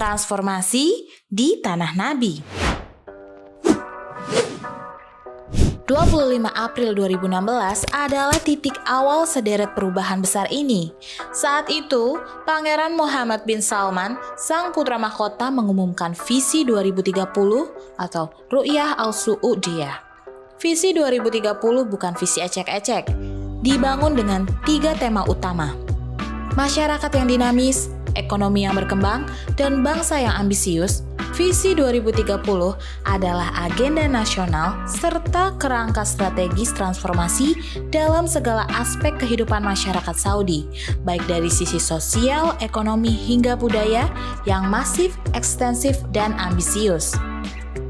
Transformasi di Tanah Nabi. 25 April 2016 adalah titik awal sederet perubahan besar ini. Saat itu, Pangeran Mohammed bin Salman, sang putra mahkota, mengumumkan visi 2030 atau Ru'yah Al-Su'udiyah. Visi 2030 bukan visi ecek-ecek, dibangun dengan 3 tema utama: masyarakat yang dinamis, ekonomi yang berkembang, dan bangsa yang ambisius. Visi 2030 adalah agenda nasional serta kerangka strategis transformasi dalam segala aspek kehidupan masyarakat Saudi, baik dari sisi sosial, ekonomi, hingga budaya yang masif, ekstensif, dan ambisius.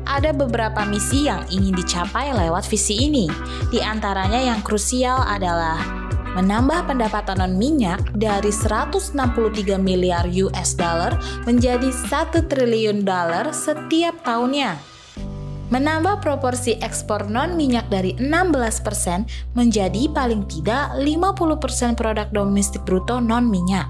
Ada beberapa misi yang ingin dicapai lewat visi ini. Di antaranya yang krusial adalah menambah pendapatan non-minyak dari 163 miliar US dollar menjadi 1 triliun dolar setiap tahunnya. Menambah proporsi ekspor non-minyak dari 16% menjadi paling tidak 50% produk domestik bruto non-minyak.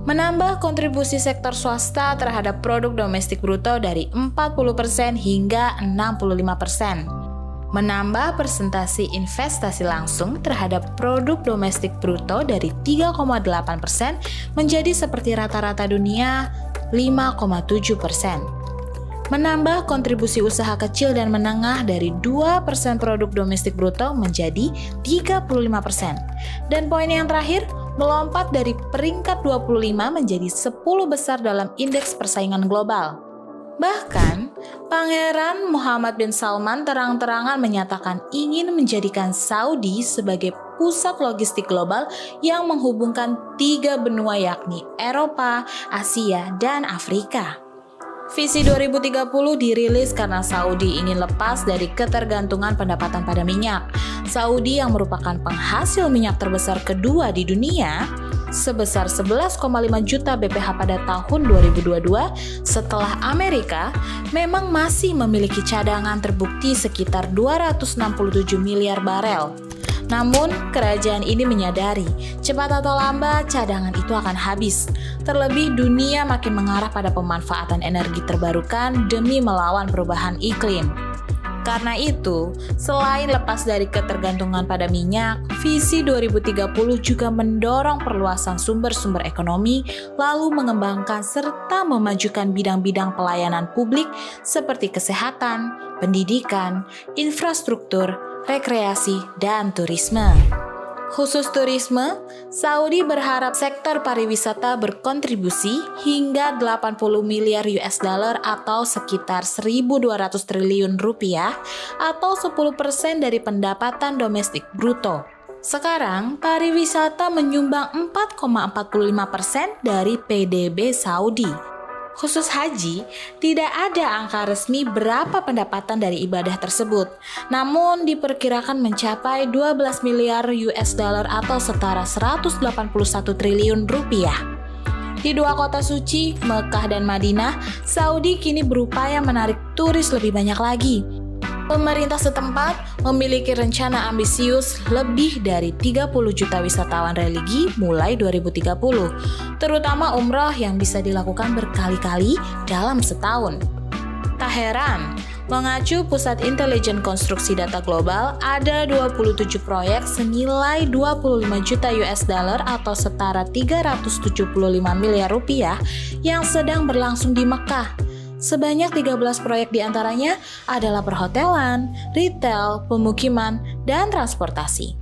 Menambah kontribusi sektor swasta terhadap produk domestik bruto dari 40% hingga 65%. Menambah persentase investasi langsung terhadap produk domestik bruto dari 3,8% menjadi seperti rata-rata dunia 5,7%. Menambah kontribusi usaha kecil dan menengah dari 2% produk domestik bruto menjadi 35%. Dan poin yang terakhir, melompat dari peringkat 25 menjadi 10 besar dalam indeks persaingan global. Bahkan, Pangeran Mohammed bin Salman terang-terangan menyatakan ingin menjadikan Saudi sebagai pusat logistik global yang menghubungkan 3 benua yakni Eropa, Asia, dan Afrika. Visi 2030 dirilis karena Saudi ingin lepas dari ketergantungan pendapatan pada minyak. Saudi yang merupakan penghasil minyak terbesar kedua di dunia, sebesar 11,5 juta BPH pada tahun 2022 setelah Amerika, memang masih memiliki cadangan terbukti sekitar 267 miliar barel. Namun, kerajaan ini menyadari, cepat atau lambat cadangan itu akan habis. Terlebih dunia makin mengarah pada pemanfaatan energi terbarukan demi melawan perubahan iklim. Karena itu, selain lepas dari ketergantungan pada minyak, visi 2030 juga mendorong perluasan sumber-sumber ekonomi, lalu mengembangkan serta memajukan bidang-bidang pelayanan publik seperti kesehatan, pendidikan, infrastruktur, rekreasi, dan turisme. Khusus turisme, Saudi berharap sektor pariwisata berkontribusi hingga 80 miliar US dollar atau sekitar 1.200 triliun rupiah atau 10% dari pendapatan domestik bruto. Sekarang, pariwisata menyumbang 4,45% dari PDB Saudi. Khusus haji, tidak ada angka resmi berapa pendapatan dari ibadah tersebut, namun diperkirakan mencapai 12 miliar US dollar atau setara 181 triliun rupiah. Di 2 kota suci, Mekah dan Madinah, Saudi kini berupaya menarik turis lebih banyak lagi. Pemerintah setempat memiliki rencana ambisius lebih dari 30 juta wisatawan religi mulai 2030, terutama umroh yang bisa dilakukan berkali-kali dalam setahun. Tak heran, mengacu Pusat Intelijen Konstruksi Data Global, ada 27 proyek senilai 25 juta US dollar atau setara 375 miliar rupiah yang sedang berlangsung di Mekah. Sebanyak 13 proyek diantaranya adalah perhotelan, retail, pemukiman, dan transportasi.